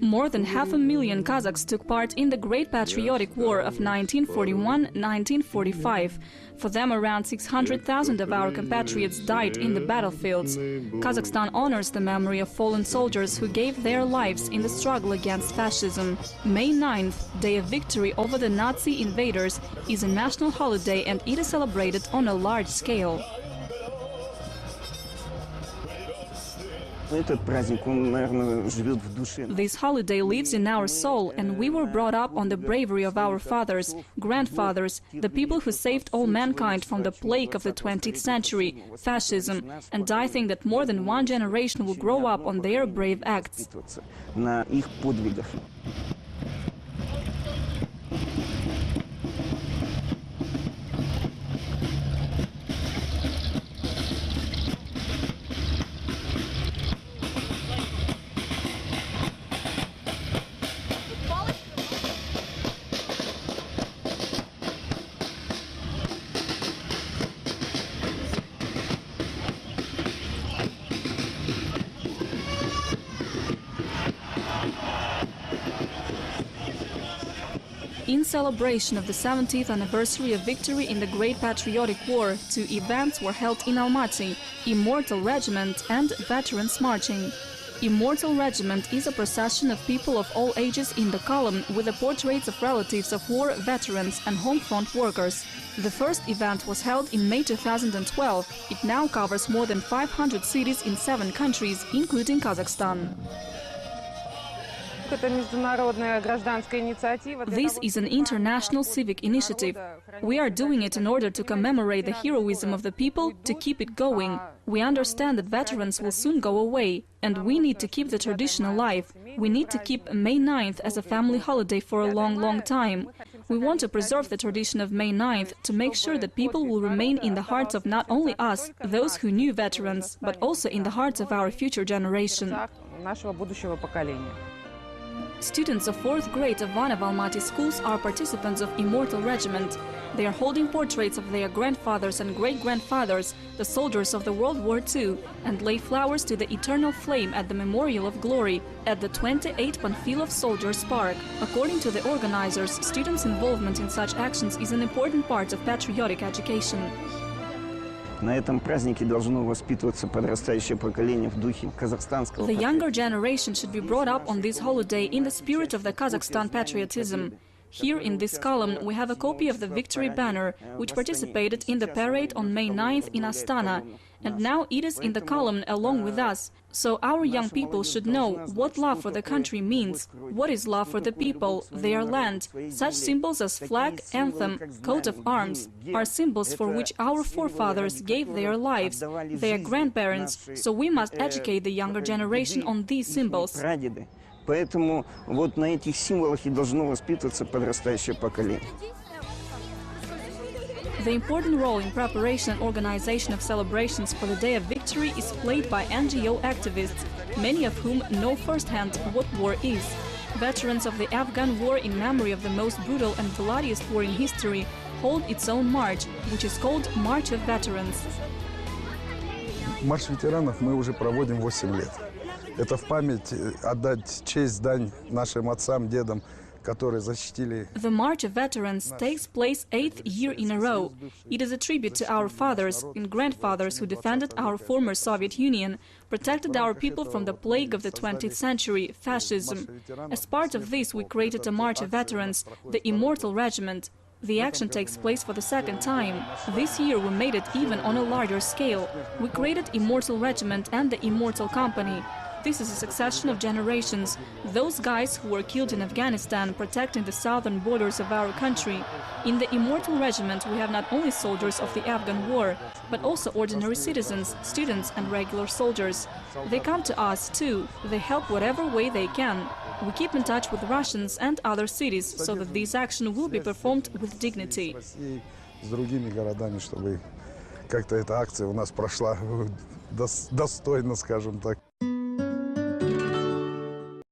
More than 500,000 Kazakhs took part in the Great Patriotic War of 1941-1945. For them, around 600,000 of our compatriots died in the battlefields. Kazakhstan honors the memory of fallen soldiers who gave their lives in the struggle against fascism. May 9th, Day of Victory over the Nazi invaders, is a national holiday and it is celebrated on a large scale. This holiday lives in our soul, and we were brought up on the bravery of our fathers, grandfathers, the people who saved all mankind from the plague of the 20th century, fascism, and I think that more than one generation will grow up on their brave acts. In celebration of the 70th anniversary of victory in the Great Patriotic War, 2 events were held in Almaty: Immortal Regiment and Veterans Marching. Immortal Regiment is a procession of people of all ages in the column with the portraits of relatives of war veterans and home front workers. The first event was held in May 2012. It now covers more than 500 cities in 7 countries, including Kazakhstan. This is an international civic initiative. We are doing it in order to commemorate the heroism of the people, to keep it going. We understand that veterans will soon go away, and we need to keep the tradition alive. We need to keep May 9th as a family holiday for a long, long time. We want to preserve the tradition of May 9th to make sure that people will remain in the hearts of not only us, those who knew veterans, but also in the hearts of our future generation. Students of 4th grade of one of Almaty schools are participants of Immortal Regiment. They are holding portraits of their grandfathers and great-grandfathers, the soldiers of the World War II, and lay flowers to the eternal flame at the Memorial of Glory at the 28th Panfilov Soldiers Park. According to the organizers, students' involvement in such actions is an important part of patriotic education. На этом празднике должно воспитываться подрастающее поколение в духе казахстанского. The younger generation should be brought up on this holiday in the spirit of the Kazakhstan patriotism. Here in this column we have a copy of the victory banner, which participated in the parade on May 9th in Astana, and now it is in the column along with us. So our young people should know what love for the country means, what is love for the people, their land. Such symbols as flag, anthem, coat of arms are symbols for which our forefathers gave their lives, their grandparents, so we must educate the younger generation on these symbols. Поэтому вот на этих символах и должно воспитываться подрастающее поколение. The important role in preparation and organization of celebrations for the Day of Victory is played by NGO activists, many of whom know firsthand what war is. Veterans of the Afghan War, in memory of the most brutal and bloodiest war in history, hold its own march, which is called March of Veterans. Марш ветеранов мы уже проводим 8 лет. Это в память отдать честь, дань нашим отцам, дедам, которые защитили. The March of Veterans takes place 8th year in a row. It is a tribute to our fathers and grandfathers who defended our former Soviet Union, protected our people from the plague of the 20th century, fascism. As part of this, we created a March of Veterans, the Immortal Regiment. The action takes place for the 2nd time. This year we made it even on a larger scale. We created Immortal Regiment and the Immortal Company. This is a succession of generations, those guys who were killed in Afghanistan protecting the southern borders of our country. In the Immortal Regiment we have not only soldiers of the Afghan War, but also ordinary citizens, students and regular soldiers. They come to us too, they help whatever way they can. We keep in touch with Russians and other cities, so that this action will be performed with dignity. С другими городами, чтобы как-то эта акция у нас прошла достойно, скажем так.